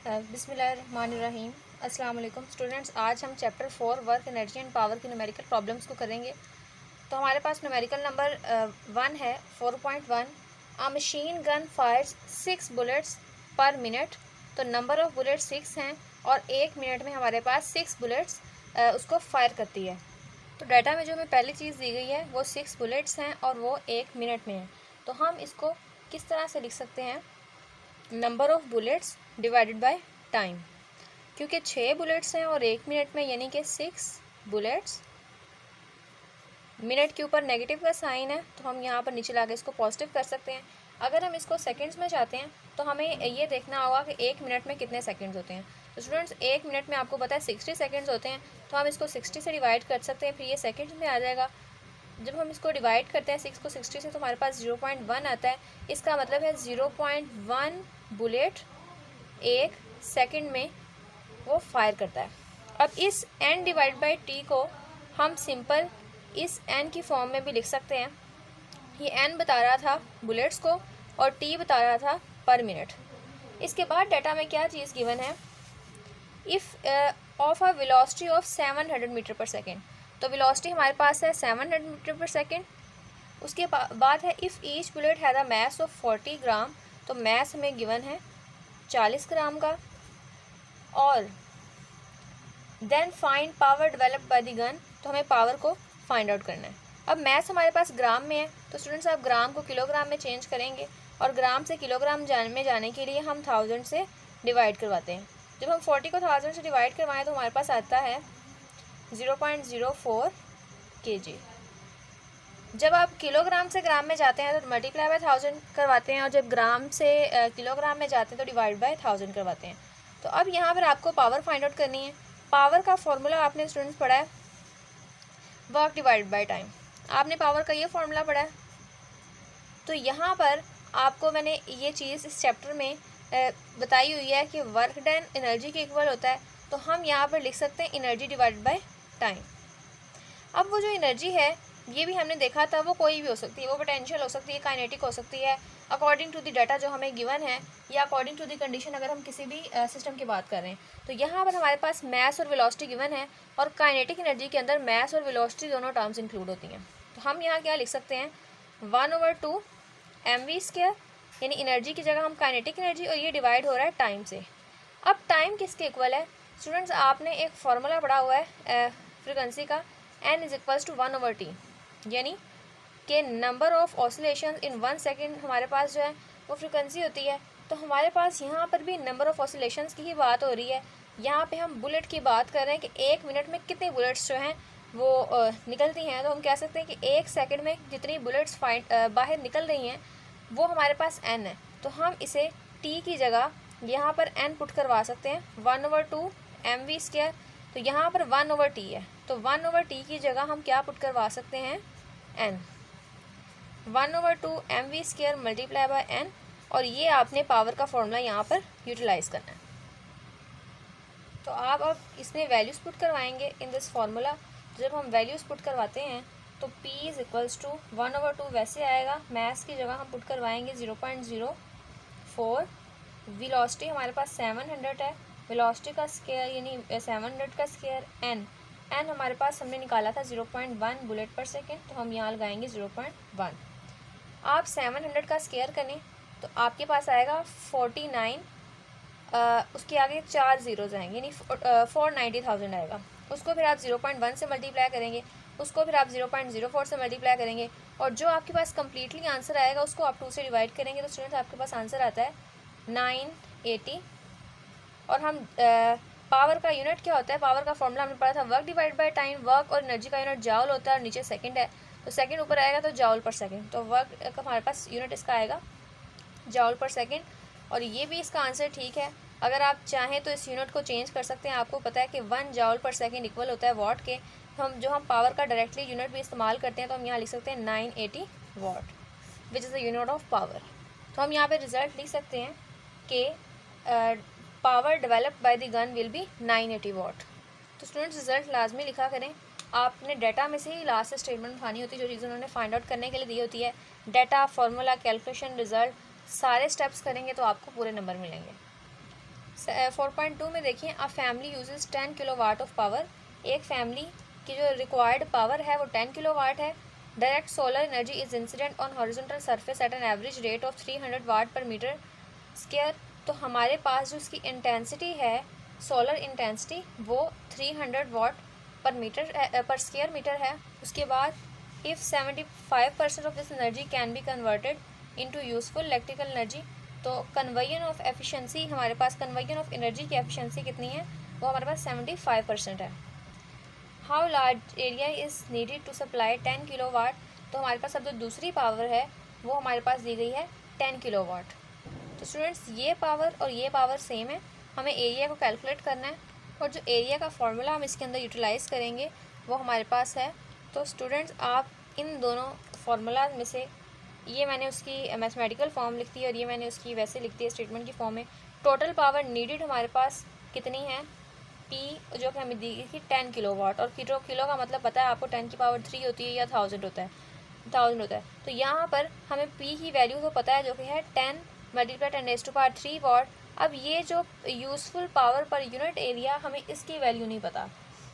बिस्मिल्लाहिर्रहमानिर्रहीम। अस्सलाम वालेकुम स्टूडेंट्स, आज हम chapter 4 work energy and power की न्यूमेरिकल प्रॉब्लम्स को करेंगे। तो हमारे पास न्यूमेरिकल नंबर 1 है 4.1। A machine gun fires 6 bullets per minute. तो नंबर ऑफ़ बुलेट्स 6 हैं और 1 मिनट में हमारे पास 6 बुलेट्स उसको फायर करती है। तो डाटा में जो हमें पहली चीज़ दी गई है वो 6 बुलेट्स हैं और वो 1 मिनट में है। तो हम इसको किस तरह से लिख सकते हैं? Number of bullets divided by time, क्योंकि 6 बुलेट्स हैं और 1 मिनट में, यानी कि 6 बुलेट्स। मिनट के ऊपर नेगेटिव का साइन है तो हम यहाँ पर नीचे लाके इसको पॉजिटिव कर सकते हैं। अगर हम इसको सेकंड्स में चाहते हैं तो हमें ये देखना होगा कि 1 मिनट में कितने सेकंड्स होते हैं। तो स्टूडेंट्स 1 मिनट में आपको पता है 60 सेकंड्स होते हैं, तो हम इसको 60 से डिवाइड कर सकते हैं, फिर ये सेकंड्स में आ जाएगा। जब हम इसको डिवाइड करते हैं 6 को 60 से तो हमारे पास 0.1 आता है। इसका मतलब है 0.1 बुलेट 1 सेकंड में वो फायर करता है। अब इस n डिवाइड बाई टी को हम सिंपल इस n की फॉर्म में भी लिख सकते हैं। ये n बता रहा था बुलेट्स को और t बता रहा था पर मिनट। इसके बाद डाटा में क्या चीज़ गिवन है? If of a velocity of 700 meter per second. तो वेलोसिटी हमारे पास है 700 मीटर पर सेकेंड। उसके बाद है if each bullet has a mass of 40 gram. तो मास हमें गिवन है 40 ग्राम का। और then find power developed by the gun. तो हमें पावर को फाइंड आउट करना है। अब मैथ्स हमारे पास ग्राम में है तो स्टूडेंट्स आप ग्राम को किलोग्राम में चेंज करेंगे और ग्राम से किलोग्राम में जाने के लिए हम 1000 से डिवाइड करवाते हैं। जब हम 40 को 1000 से डिवाइड करवाएं तो हमारे पास आता है 0.04 kg। जब आप किलोग्राम से ग्राम में जाते हैं तो मल्टीप्लाई बाय 1000 करवाते हैं और जब ग्राम से किलोग्राम में जाते हैं तो डिवाइड बाय 1000 करवाते हैं। तो अब यहाँ पर आपको पावर फाइंड आउट करनी है। पावर का फॉर्मूला आपने स्टूडेंट्स पढ़ा है वर्क डिवाइड बाय टाइम। आपने पावर का ये फॉर्मूला पढ़ा है। तो यहाँ पर आपको मैंने ये चीज़ इस चैप्टर में बताई हुई है कि वर्क डन एनर्जी के इक्वल होता है। तो हम यहाँ पर लिख सकते हैं एनर्जी डिवाइडेड बाय टाइम। अब वो जो एनर्जी है ये भी हमने देखा था, वो कोई भी हो सकती है, वो पोटेंशियल हो सकती है, काइनेटिक हो सकती है, अकॉर्डिंग टू द डाटा जो हमें गिवन है या अकॉर्डिंग टू द कंडीशन अगर हम किसी भी सिस्टम की बात कर रहे हैं। तो यहाँ पर हमारे पास मास और वेलोसिटी गिवन है और काइनेटिक एनर्जी के अंदर मास और वेलोसिटी दोनों टर्म्स इंक्लूड होती हैं। तो हम यहाँ क्या लिख सकते हैं 1/2 mv², यानी एनर्जी की जगह हम काइनेटिक एनर्जी, और ये डिवाइड हो रहा है टाइम से। अब टाइम किसके इक्वल है? स्टूडेंट्स आपने एक फार्मूला पढ़ा हुआ है फ्रिक्वेंसी का, n is equals to 1/t, यानी कि number of oscillation in 1 second हमारे पास जो है वो फ्रिक्वेंसी होती है। तो हमारे पास यहाँ पर भी नंबर ऑफ़ ऑसिलेशंस की ही बात हो रही है। यहाँ पे हम बुलेट की बात कर रहे हैं कि 1 मिनट में कितनी बुलेट्स जो हैं वो निकलती हैं। तो हम कह सकते हैं कि 1 सेकंड में जितनी बुलेट्स बाहर निकल रही हैं वो हमारे पास n है। तो हम इसे t की जगह यहाँ पर n पुट करवा सकते हैं 1/2 mv²। तो यहाँ पर 1/t है तो 1/t की जगह हम क्या पुट करवा सकते हैं n 1/2 mv² multiply by n। और ये आपने पावर का फॉर्मूला यहाँ पर यूटिलाइज़ करना है। तो आप अब इसमें वैल्यूज़ पुट करवाएंगे इन दिस फार्मूला। जब हम वैल्यूज़ पुट करवाते हैं तो p इज़ इक्वल्स टू 1/2 वैसे आएगा, मैथ्स की जगह हम पुट करवाएंगे 0.04। वेलोसिटी हमारे पास 700 है, वेलोसिटी का स्क्वायर यानी 700 का स्क्वायर n हमारे पास हमने निकाला था 0.1 बुलेट पर सेकेंड, तो हम यहाँ लगाएंगे 0.1। आप 700 का स्क्वायर करें तो आपके पास आएगा 49, उसके आगे 4 ज़ीरोज़ आएंगे यानी 490,000 आएगा। उसको फिर आप 0.1 से मल्टीप्लाई करेंगे, उसको फिर आप 0.04 से मल्टीप्लाई करेंगे और जो आपके पास कम्प्लीटली आंसर आएगा उसको आप 2 से डिवाइड करेंगे। तो स्टूडेंट्स आपके पास आंसर आता है 980। और हम पावर का यूनिट क्या होता है? पावर का फॉर्मूला हमने पढ़ा था work divide by time. Work और एनर्जी का यूनिट जाउल होता है और नीचे सेकंड है तो सेकंड ऊपर आएगा तो जाउल पर सेकंड। तो वर्क का हमारे पास यूनिट इसका आएगा जाउल पर सेकंड। और ये भी इसका आंसर ठीक है। अगर आप चाहें तो इस यूनिट को चेंज कर सकते हैं। आपको पता है कि 1 जाउल पर सेकंड इक्वल होता है वॉट के। हम पावर का डायरेक्टली यूनिट भी इस्तेमाल करते हैं तो हम यहाँ लिख सकते हैं 980 watt which is the unit of power. तो हम यहाँ पे रिजल्ट लिख सकते हैं कि power developed by the gun will be 980 watt. तो स्टूडेंट्स रिजल्ट लाजमी लिखा करें। आपने डाटा में से ही लास्ट स्टेटमेंट उठानी होती है जो चीज़ उन्होंने फाइंड आउट करने के लिए दी होती है। डाटा, फार्मूला, कैलकुलेशन, रिजल्ट सारे स्टेप्स करेंगे तो आपको पूरे नंबर मिलेंगे। 4.2 में देखिए, a family uses 10 kilowatt of power. एक फैमिली की जो रिक्वायर्ड पावर है वो 10 किलोवाट है। Direct solar energy is incident on horizontal surface at an average rate of 300 वाट पर मीटर स्क्वायर। तो हमारे पास जो उसकी इंटेंसिटी है, सोलर इंटेंसिटी, वो 300 वाट पर स्क्वायर मीटर है। उसके बाद if 75% of this energy can be converted into useful electrical energy, तो कन्वर्जन ऑफ एफिशिएंसी, हमारे पास कन्वर्जन ऑफ एनर्जी की एफिशिएंसी कितनी है, वो हमारे पास 75% है। How large area is needed to supply 10 kilowatt, तो हमारे पास अब जो दूसरी पावर है वो हमारे पास दी गई है 10 किलोवाट। तो स्टूडेंट्स ये पावर और ये पावर सेम है, हमें एरिया को कैलकुलेट करना है और जो एरिया का फॉर्मूला हम इसके अंदर यूटिलाइज़ करेंगे वो हमारे पास है। तो स्टूडेंट्स आप इन दोनों फार्मूला में से, ये मैंने उसकी मैथमेटिकल फॉर्म लिख दी है और ये मैंने उसकी वैसे लिख दी है स्टेटमेंट की फॉर्म में। टोटल पावर नीडेड हमारे पास कितनी है, पी जो कि हमें दी गई थी 10 किलोवाट, और किलो का मतलब पता है आपको 10 की पावर 3 होती है या 1000 होता है। तो यहाँ पर हमें पी की वैल्यू तो पता है जो कि है 10 मल्टीप्लाई 10⁻³ वाट। अब ये जो useful power per unit area, हमें इसकी वैल्यू नहीं पता।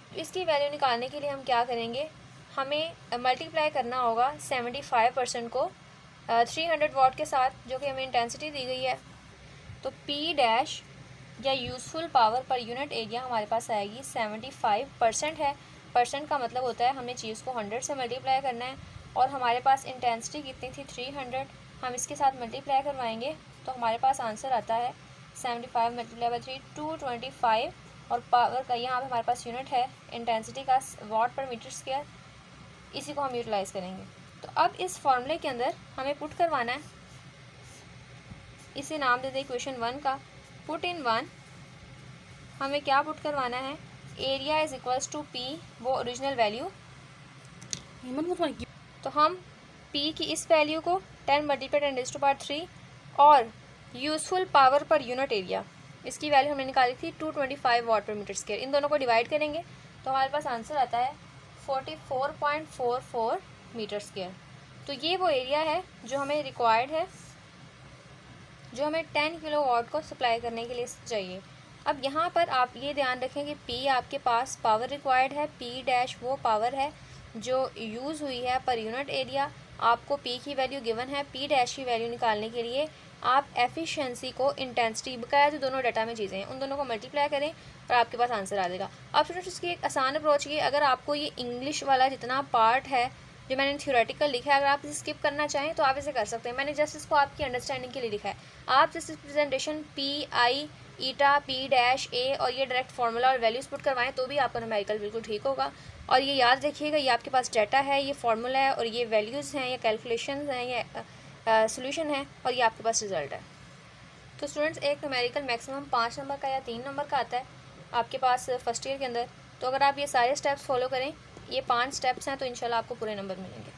तो इसकी वैल्यू निकालने के लिए हम क्या करेंगे, हमें मल्टीप्लाई करना होगा 75% को 300 वाट के साथ, जो कि हमें इंटेंसिटी दी गई है। तो पी डैश या useful power per unit area हमारे पास आएगी 75% है। परसेंट का मतलब होता है हमें चीज़ को 100 से मल्टीप्लाई करना है, और हमारे पास इंटेंसिटी कितनी थी 300, हम इसके साथ मल्टीप्लाई करवाएंगे तो हमारे पास आंसर आता है 75 मल्टीप्लाई बाई 3 225, और पावर का यहाँ पे हमारे पास यूनिट है इंटेंसिटी का वाट पर मीटर स्क्वायर, इसी को हम यूटिलाइज़ करेंगे। तो अब इस फॉर्मूले के अंदर हमें पुट करवाना है, इसे नाम दे दें इक्वेशन 1 का। पुट इन 1 हमें क्या पुट करवाना है, area is equals to P, वो ओरिजिनल वैल्यू। तो हम पी की इस वैल्यू को 10 मल्टीप्लाई 10⁻³ और useful power per unit area, इसकी वैल्यू हमने निकाली थी 225 वाट पर मीटर स्क्वायर, इन दोनों को डिवाइड करेंगे तो हमारे पास आंसर आता है 44.44 मीटर स्क्वायर। तो ये वो एरिया है जो हमें रिक्वायर्ड है, जो हमें 10 किलोवाट को सप्लाई करने के लिए चाहिए। अब यहाँ पर आप ये ध्यान रखें कि P आपके पास पावर रिक्वायर्ड है, P डैश वो पावर है जो यूज़ हुई है पर यूनिट एरिया। आपको P की वैल्यू गिवन है, P डैश की वैल्यू निकालने के लिए आप एफिशिएंसी को इंटेंसिटी, बकाया जो दोनों डाटा में चीज़ें हैं उन दोनों को मल्टीप्लाई करें और आपके पास आंसर आ जाएगा। अब स्टूडेंट्स इसकी एक आसान अप्रोच ये, अगर आपको ये इंग्लिश वाला जितना पार्ट है जो मैंने थ्योरेटिकल लिखा है, अगर आप इसे स्किप करना चाहें तो आप इसे कर सकते हैं। मैंने जस्ट इसको आपकी अंडरस्टैंडिंग के लिए लिखा है। आप जस्ट इस presentation P I eta P dash A और ये डायरेक्ट फार्मूला और वैल्यूज पुट करवाएं तो भी आपका न्यूमेरिकल बिल्कुल ठीक होगा। और ये याद रखिएगा, ये आपके पास डाटा है, ये फार्मूला है और ये वैल्यूज़ हैं, ये कैलकुलेशंस हैं, ये सोल्यूशन है और ये आपके पास रिजल्ट है। तो स्टूडेंट्स एक न्यूमेरिकल मैक्सिमम 5 नंबर का या 3 नंबर का आता है आपके पास फर्स्ट ईयर के अंदर। तो अगर आप ये सारे स्टेप्स फॉलो करें, ये 5 स्टेप्स हैं, तो इंशाल्लाह आपको पूरे नंबर मिलेंगे।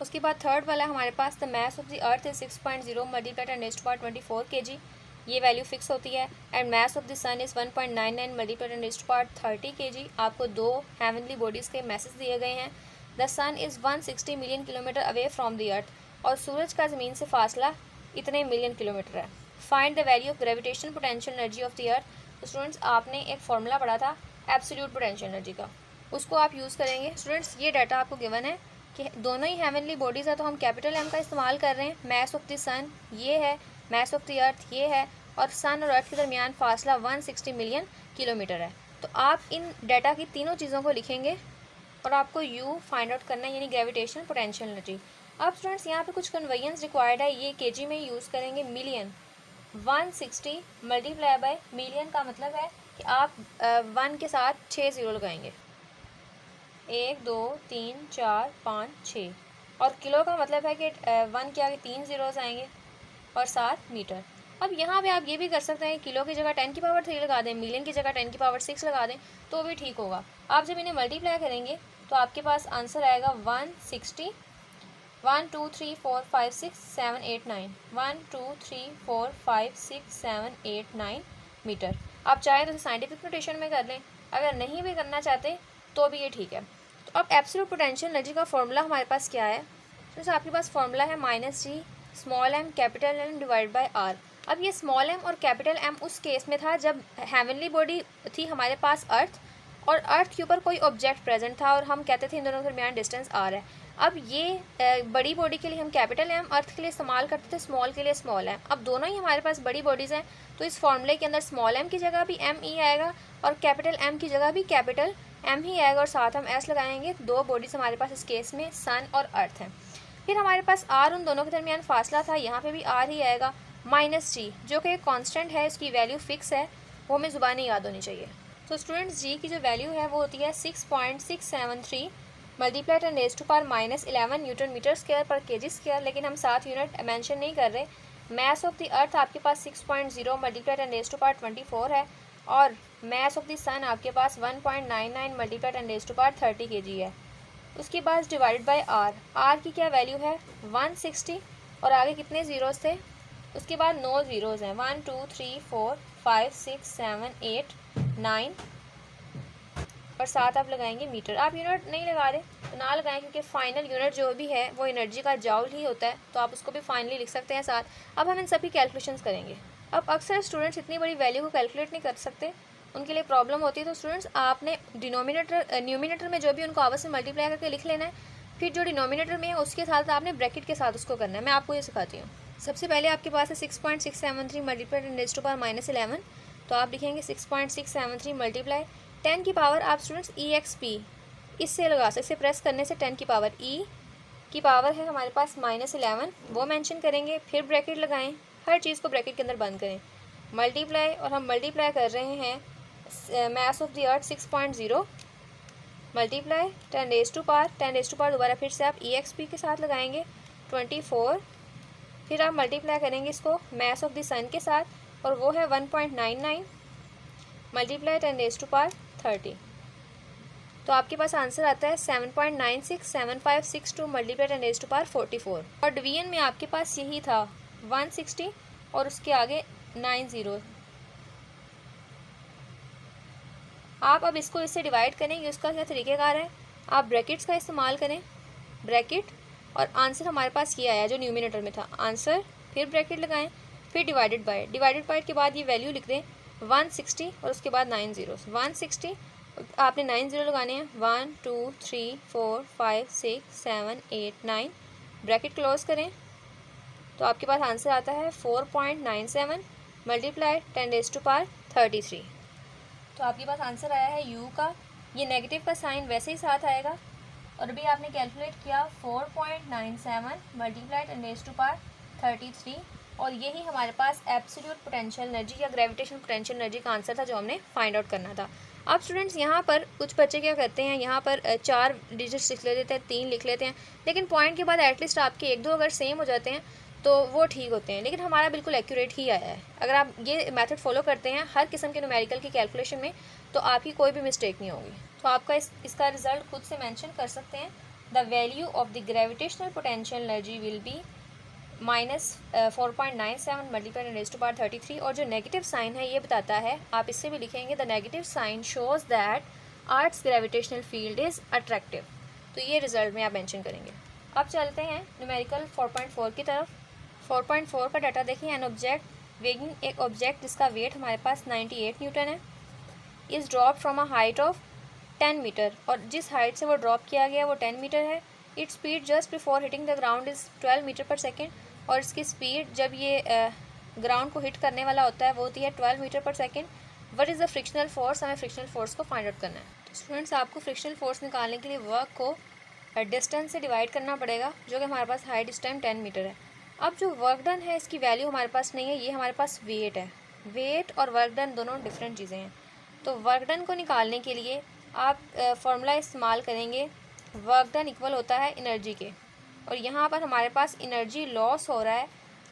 उसके बाद थर्ड वाला हमारे पास the mass of the earth is 6.0 multiply 10⁻24 kg, ये वैल्यू फिक्स होती है। And mass of the sun is 1.99 multiply 10⁻30 kg। आपको 2 हेवनली बॉडीज़ के मैसेज दिए गए हैं। The sun is 160 million kilometre away from the earth, और सूरज का ज़मीन से फासला इतने मिलियन किलोमीटर है। Find the value of gravitational potential energy of the earth. तो स्टूडेंट्स आपने एक फार्मूला पढ़ा था एब्सोल्यूट पोटेंशियल एनर्जी का, उसको आप यूज़ करेंगे। स्टूडेंट्स ये डाटा आपको गिवन है कि दोनों ही हेवनली बॉडीज़ है, तो हम कैपिटल एम का इस्तेमाल कर रहे हैं। मास ऑफ द सन ये है, मास ऑफ द अर्थ ये है, और सन और अर्थ के दरमियान फासला 160 मिलियन किलोमीटर है। तो आप इन डाटा की तीनों चीज़ों को लिखेंगे और आपको यू फाइंड आउट करना है, यानी ग्रेविटेशनल पोटेंशियल एनर्जी। अब स्टूडेंट्स यहाँ पे कुछ कन्वर्जन्स रिक्वायर्ड है, ये केजी में यूज़ करेंगे। मिलियन 160 मल्टीप्लाई बाय मिलियन का मतलब है कि आप 1 के साथ 6 ज़ीरो लगाएंगे, 1 2 3 4 5 6, और किलो का मतलब है कि 1 के आगे 3 ज़ीरोज़ आएंगे और 7 मीटर। अब यहाँ पे आप ये भी कर सकते हैं, किलो की जगह 10 की पावर 3 लगा दें, मिलियन की जगह 10 की पावर 6 लगा दें, तो भी ठीक होगा। आप जब इन्हें मल्टीप्लाई करेंगे तो आपके पास आंसर आएगा 160, 1 2 3 4 5 6 7 8 9, 1 2 3 4 5 6 7 8 9 मीटर। आप चाहें तो साइंटिफिक नोटेशन में कर लें, अगर नहीं भी करना चाहते तो भी ये ठीक है। तो अब एब्सोल्यूट पोटेंशियल एनर्जी का फॉर्मूला हमारे पास क्या है, तो आपके पास फॉर्मूला है -G small m capital M divide by R। अब ये स्मॉल एम और कैपिटल एम उस केस में था जब हेवनली बॉडी थी हमारे पास अर्थ, और अर्थ के ऊपर कोई ऑब्जेक्ट प्रेजेंट था और हम कहते थे इन दोनों के दरमियान डिस्टेंस आर है। अब ये बड़ी बॉडी के लिए हम कैपिटल एम, अर्थ के लिए इस्तेमाल करते थे, स्मॉल के लिए स्मॉल एम। अब दोनों ही हमारे पास बड़ी बॉडीज़ हैं, तो इस फॉर्मूले के अंदर स्मॉल एम की जगह भी एम ई आएगा और कैपिटल एम की जगह भी कैपिटल एम ही आएगा, और साथ हम एस लगाएंगे। दो बॉडीज़ हमारे पास इस केस में सन और अर्थ हैं। फिर हमारे पास आर, उन दोनों के दरमियान फासला था, यहाँ पे भी आर ही आएगा, माइनस जी जो कि कांस्टेंट है, उसकी वैल्यू फिक्स है, वो हमें ज़ुबानी याद होनी चाहिए। तो स्टूडेंट्स जी की जो वैल्यू है वो होती है 6.673 मल्टीप्लाई 10⁻⁻11 न्यूटन मीटर स्क्वायर पर केजी स्क्वायर, लेकिन हम 7 यूनिट मेंशन नहीं कर रहे। मैस ऑफ द अर्थ आपके पास 6.0 मल्टीप्लाई 10⁻24 है, और मैस ऑफ द सन आपके पास 1.99 मल्टीप्लाई 10⁻30 kg है। उसके बाद डिवाइडेड बाय आर की क्या वैल्यू है 160, और आगे कितने ज़ीरोज़ थे, उसके बाद 9 ज़ीरोज़ हैं, 1 2 3 4 5 6 7 8 9, और साथ आप लगाएंगे मीटर। आप यूनिट नहीं लगा रहे तो ना लगाएं, क्योंकि फाइनल यूनिट जो भी है वो एनर्जी का जाउल ही होता है, तो आप उसको भी फाइनली लिख सकते हैं साथ। अब हम इन सभी कैलकुलेशंस करेंगे। अब अक्सर स्टूडेंट्स इतनी बड़ी वैल्यू को कैलकुलेट नहीं कर सकते, उनके लिए प्रॉब्लम होती है। तो स्टूडेंट्स आपने न्यूमिनेटर में जो भी उनको आपस में मल्टीप्लाई करके लिख लेना है, फिर जो डिनोमिनेटर में है उसके साथ आपने ब्रैकेट के साथ उसको करना है। मैं आपको ये सिखाती हूँ। सबसे पहले आपके पास है 6.673 मल्टीप्लाई 10⁻⁻11, तो आप लिखेंगे 6.673 मल्टीप्लाई 10 की पावर, आप स्टूडेंट्स EXP इससे लगा सकते, इसे प्रेस करने से 10 की पावर E की पावर है हमारे पास -11, वो मेंशन करेंगे, फिर ब्रैकेट लगाएं, हर चीज़ को ब्रैकेट के अंदर बंद करें, मल्टीप्लाई, और हम मल्टीप्लाई कर रहे हैं mass of the earth 6.0 multiply 10⁻10⁻, दोबारा फिर से आप EXP के साथ लगाएंगे 24, फिर आप मल्टीप्लाई करेंगे इसको मैस ऑफ द सन के साथ, और वो है 1.99 मल्टीप्लाई 10⁻30, तो आपके पास आंसर आता है 7.967562 मल्टीप्लाई 10⁻44, और डिवीजन में आपके पास यही था 160 और उसके आगे 9 ज़ीरो। आप अब इसको इससे डिवाइड करेंगे, उसका क्या तरीक़ेकार है, आप ब्रैकेट्स का इस्तेमाल करें, ब्रैकेट, और आंसर हमारे पास ये आया जो न्यूमिनेटर में था आंसर, फिर ब्रैकेट लगाएं, फिर डिवाइडेड बाय के बाद ये वैल्यू लिख दें 160 और उसके बाद 9 ज़ीरो, 160 आपने 9 ज़ीरो लगाने हैं, 1 2 3 4 5 6 7 8 9, ब्रैकेट क्लोज करें, तो आपके पास आंसर आता है 4.97 मल्टीप्लाई 10⁻33, तो आपके पास आंसर आया है U का। ये नेगेटिव का साइन वैसे ही साथ आएगा, और अभी आपने कैलकुलेट किया 4.97 मल्टीप्लाई 10⁻33, और यही हमारे पास एब्सोल्यूट पोटेंशियल एनर्जी या ग्रेविटेशनल पोटेंशियल एनर्जी का आंसर था जो हमने फाइंड आउट करना था। अब स्टूडेंट्स यहाँ पर कुछ बच्चे क्या करते हैं, यहाँ पर 4 डिजिट्स लिख लेते हैं, 3 लिख लेते हैं, लेकिन पॉइंट के बाद एटलीस्ट आपके 1-2 अगर सेम हो जाते हैं तो वो ठीक होते हैं, लेकिन हमारा बिल्कुल एक्यूरेट ही आया है। अगर आप ये मेथड फॉलो करते हैं हर किस्म के न्यूमेरिकल की कैलकुलेशन में, तो आपकी कोई भी मिस्टेक नहीं होगी। तो आपका इसका रिजल्ट खुद से मेंशन कर सकते हैं, the value of the gravitational potential energy will be -4.97 multiply 10⁻33, और जो नेगेटिव साइन है ये बताता है, आप इससे भी लिखेंगे the negative sign shows that earth's gravitational field is attractive, तो ये रिजल्ट में आप मेंशन करेंगे। अब चलते हैं न्यूमेरिकल 4.4 की तरफ। 4.4 का डाटा देखिए, एन ऑब्जेक्ट वेगिंग, एक ऑब्जेक्ट जिसका वेट हमारे पास 98 न्यूटन है, is drop from a height of 10 metre, और जिस हाइट से वो ड्रॉप किया गया वो 10 मीटर है। Its speed just before hitting the ground is 12 metre per second, और इसकी स्पीड जब ये ग्राउंड को हिट करने वाला होता है वो होती है 12 metre per second. What is the frictional force, हमें फ्रिक्शनल फोर्स को फाइंड आउट करना है। तो स्टूडेंट्स आपको फ्रिक्शनल फोर्स निकालने के लिए वर्क को डिस्टेंस से डिवाइड करना पड़ेगा, जो कि हमारे पास हाइट इस टाइम 10 मीटर है। अब जो वर्क डन है इसकी वैल्यू हमारे पास नहीं है, ये हमारे पास वेट है। वेट और वर्क डन दोनों डिफरेंट चीज़ें हैं। तो वर्क डन को निकालने के लिए आप फार्मूला इस्तेमाल करेंगे, वर्क डन इक्वल होता है एनर्जी के, और यहाँ पर हमारे पास एनर्जी लॉस हो रहा है,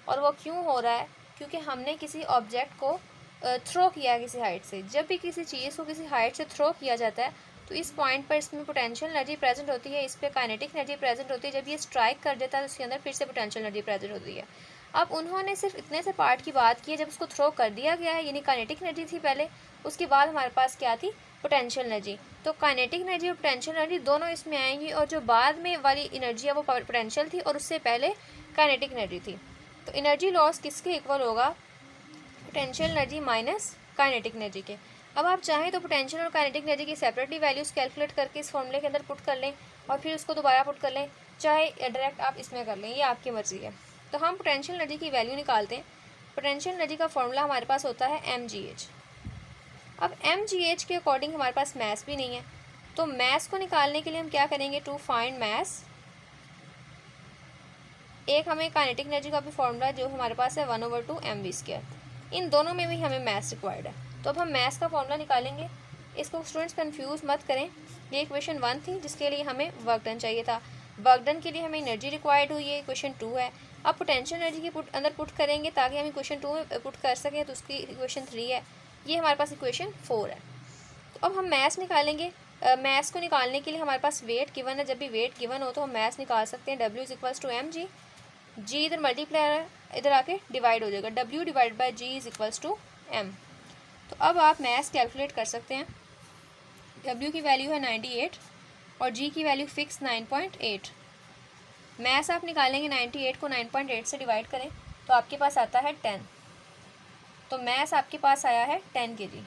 और वो क्यों हो रहा है, क्योंकि हमने किसी ऑब्जेक्ट को थ्रो किया किसी हाइट से। जब भी किसी चीज़ को किसी हाइट से थ्रो किया जाता है तो इस पॉइंट पर इसमें पोटेंशियल एनर्जी प्रेजेंट होती है, इस पर काइनेटिक एनर्जी प्रेजेंट होती है। जब ये स्ट्राइक कर देता है तो उसके अंदर फिर से पोटेंशियल एनर्जी प्रेजेंट होती है। अब उन्होंने सिर्फ इतने से पार्ट की बात की है, जब उसको थ्रो कर दिया गया है, यानी काइनेटिक एनर्जी थी पहले, उसके बाद हमारे पास क्या थी, पोटेंशियल एनर्जी। तो काइनेटिक एनर्जी और पोटेंशियल एनर्जी दोनों इसमें आएंगी, और जो बाद में वाली एनर्जी है वो पोटेंशियल थी और उससे पहले काइनेटिक एनर्जी थी। तो एनर्जी लॉस किसके इक्वल होगा, potential energy minus kinetic energy के। अब आप चाहें तो पोटेंशियल और काइनेटिक एनर्जी की सेपरेटली वैल्यूज़ कैलकुलेट करके इस फॉर्मूले के अंदर पुट कर लें और फिर उसको दोबारा पुट कर लें, चाहे डायरेक्ट आप इसमें कर लें, ये आपकी मर्ज़ी है। तो हम पोटेंशियल एनर्जी की वैल्यू निकालते हैं। पोटेंशियल एनर्जी का फॉर्मूला हमारे पास होता है mgh। अब mgh के अकॉर्डिंग हमारे पास मैस भी नहीं है, तो मैस को निकालने के लिए हम क्या करेंगे, टू फाइंड मैस, एक हमें काइनेटिक एनर्जी का भी फॉर्मूला जो हमारे पास है 1/2 mv²। इन दोनों में भी हमें मैस रिक्वायर्ड है, तो अब हम मैस का फॉर्मूला निकालेंगे। इसको स्टूडेंट्स कंफ्यूज मत करें, ये इक्वेशन 1 थी जिसके लिए हमें वर्क डन चाहिए था, वर्क डन के लिए हमें एनर्जी रिक्वायर्ड हुई है, इक्वेशन 2 है। अब पोटेंशियल एनर्जी की अंदर पुट करेंगे ताकि हम इक्वेशन 2 में पुट कर सकें, तो उसकी इक्वेशन 3 है, ये हमारे पास इक्वेशन 4 है। तो अब हम मैस निकालेंगे। मैस को निकालने के लिए हमारे पास वेट गिवन है, जब भी वेट गिवन हो तो हम मैस निकाल सकते हैं। W = mg, जी इधर मल्टीप्लाई है, इधर आके डिवाइड हो जाएगा, W / G = m। तो अब आप मैस कैलकुलेट कर सकते हैं। W की वैल्यू है 98 और G की वैल्यू फिक्स 9.8। मैस आप निकालेंगे, 98 को 9.8 से डिवाइड करें तो आपके पास आता है 10। तो मैस आपके पास आया है 10 kg।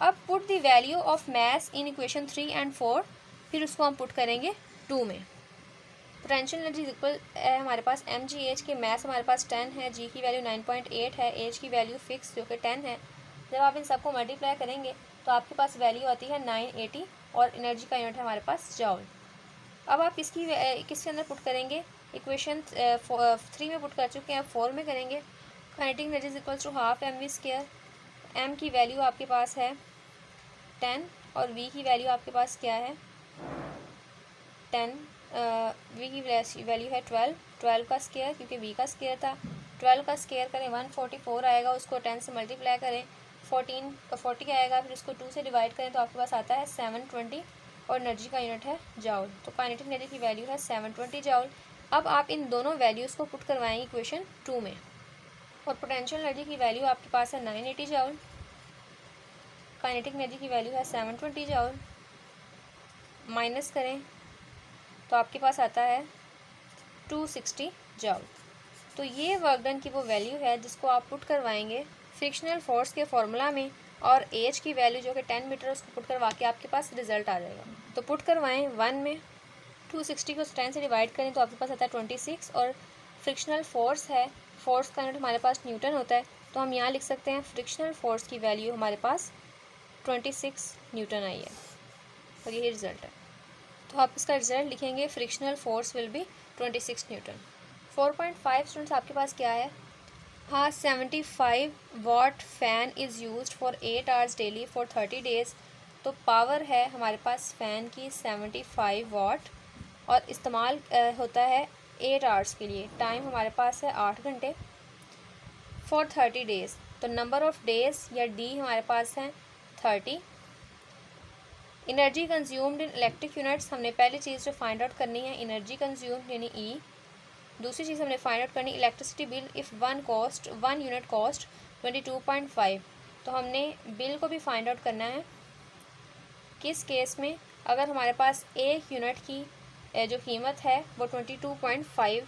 अब put the value of mass in equation 3 और 4, फिर उसको हम पुट करेंगे 2 में। पोटेंशियल एनर्जी इक्वल है हमारे पास mgh के, मैस हमारे पास 10 है, G की वैल्यू 9.8 है, H की वैल्यू फिक्स जो कि 10 है। जब आप इन सबको मल्टीप्लाई करेंगे तो आपके पास वैल्यू आती है 980 और एनर्जी का यूनिट है हमारे पास जॉल। अब आप किसके अंदर पुट करेंगे, इक्वेशन 3 में पुट कर चुके हैं, 4 में करेंगे। Kinetic energy = ½ mv²। m की वैल्यू आपके पास है 10 और v की वैल्यू आपके पास क्या है 10, v की वैल्यू है 12 का स्क्वायर, क्योंकि v का स्क्वायर था। 12 का स्क्वायर करें 144 आएगा, उसको 10 से मल्टीप्लाई करें 40 आएगा, फिर उसको 2 से डिवाइड करें तो आपके पास आता है 720 और एनर्जी का यूनिट है जाउल। तो काइनेटिक एनर्जी की वैल्यू है 720 जाउल। अब आप इन दोनों वैल्यूज़ को पुट करवाएंगे इक्वेशन 2 में, और पोटेंशियल एनर्जी की वैल्यू आपके पास है 980 जाउल, काइनेटिक एनर्जी की वैल्यू है 720 जाउल। माइनस करें तो आपके पास आता है 260 जाउल। तो ये वर्क डन की वो वैल्यू है जिसको आप पुट करवाएंगे फ्रिक्शनल फोर्स के फॉर्मूला में, और एच की वैल्यू जो कि 10 मीटर उसको पुट करवा के आपके पास रिजल्ट आ जाएगा। तो पुट करवाएं 1 में, 260 को 10 से डिवाइड करें तो आपके पास आता है 26, और फ्रिक्शनल फोर्स है, फोर्स का यूनिट हमारे पास न्यूटन होता है, तो हम यहाँ लिख सकते हैं फ्रिक्शनल फोर्स की वैल्यू हमारे पास 26 न्यूटन आई है, और यही रिज़ल्ट है। तो आप इसका रिजल्ट लिखेंगे, frictional force will be 26 newton. 4.5 students आपके पास क्या है, हाँ 75 watt fan is used for 8 hours daily for 30 days. तो पावर है हमारे पास फ़ैन की 75 वाट और इस्तेमाल होता है 8 आवर्स के लिए। टाइम हमारे पास है 8 घंटे फॉर 30 डेज़। तो नंबर ऑफ़ डेज़ या डी हमारे पास हैं 30। Energy consumed in electric units, हमने पहली चीज़ जो फाइंड आउट करनी है एनर्जी कंज्यूम्ड यानी ई। दूसरी चीज़ हमने फाइंड आउट करनी electricity bill if one unit cost 22.5। तो हमने बिल को भी फाइंड आउट करना है किस केस में, अगर हमारे पास एक यूनिट की जो कीमत है वो 22.5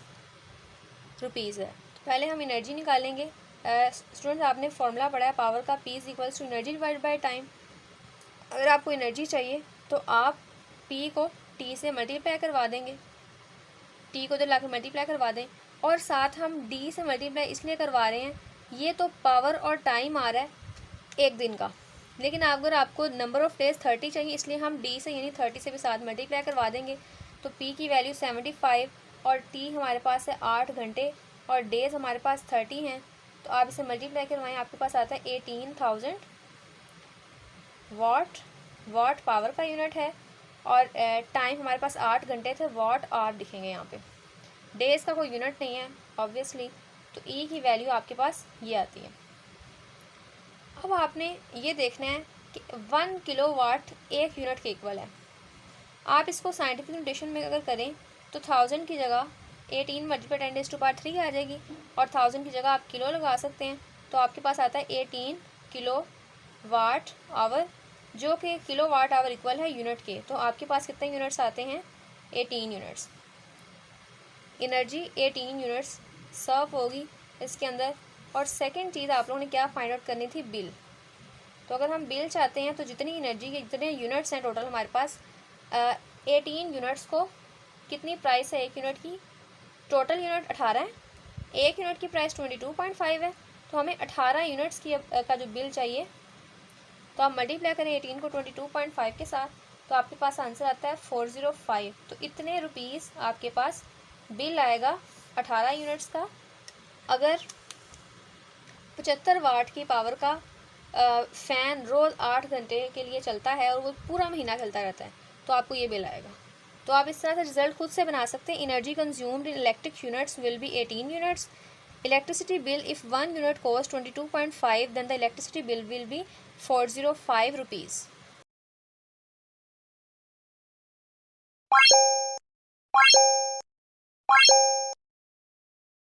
रुपीज़ है। तो पहले हम एनर्जी निकालेंगे। स्टूडेंट्स आपने फॉर्मूला पढ़ा है पावर का, P = energy divide by time. अगर आपको एनर्जी चाहिए तो आप P को T से मल्टीप्लाई करवा देंगे, T को इधर ला कर मल्टीप्लाई करवा दें, और साथ हम D से मल्टीप्लाई इसलिए करवा रहे हैं, ये तो पावर और टाइम आ रहा है एक दिन का, लेकिन अगर आपको नंबर ऑफ़ डेज़ 30 चाहिए इसलिए हम D से यानी 30 से भी साथ मल्टीप्लाई करवा देंगे। तो P की वैल्यू 75 और T हमारे पास है 8 घंटे और डेज़ हमारे पास 30 हैं। तो आप इसे मल्टीप्लाई करवाएं, आपके पास आता है 18,000 वाट। वाट पावर का यूनिट है और टाइम हमारे पास 8 घंटे थे, वाट आवर दिखेंगे यहाँ पे, डेज़ का कोई यूनिट नहीं है ऑब्वियसली। तो ई की वैल्यू आपके पास ये आती है। अब आपने ये देखना है कि 1 किलोवाट एक यूनिट के इक्वल है। आप इसको साइंटिफिक नोटेशन में अगर करें तो 1000 की जगह 18 × 10⁻³ आ जाएगी, और 1000 की जगह आप किलो लगा सकते हैं। तो आपके पास आता है 18 किलोवाट आवर, जो कि किलोवाट आवर इक्वल है यूनिट के। तो आपके पास कितने यूनिट्स आते हैं, 18 यूनिट्स। एनर्जी 18 यूनिट्स सर्व होगी इसके अंदर और सेकंड चीज़ आप लोगों ने क्या फाइंड आउट करनी थी, बिल। तो अगर हम बिल चाहते हैं तो जितनी एनर्जी के जितने यूनिट्स हैं टोटल हमारे पास 18 यूनिट्स को कितनी प्राइस है एक यूनिट की, टोटल यूनिट 18 है, एक यूनिट की प्राइस 22.5 है, तो हमें 18 यूनिट्स की का जो बिल चाहिए, तो आप मल्टीप्लाई करें 18 को 22.5 के साथ, तो आपके पास आंसर आता है 405। तो इतने रुपीज़ आपके पास बिल आएगा 18 यूनिट्स का। अगर 75 वाट की पावर का फ़ैन रोज़ 8 घंटे के लिए चलता है और वो पूरा महीना चलता रहता है, तो आपको ये बिल आएगा। तो आप इस तरह से रिजल्ट खुद से बना सकते हैं। Energy consumed in electric units will be 18 units. Electricity bill if 1 unit cost 22.5 then the electricity bill will be 405 rupees.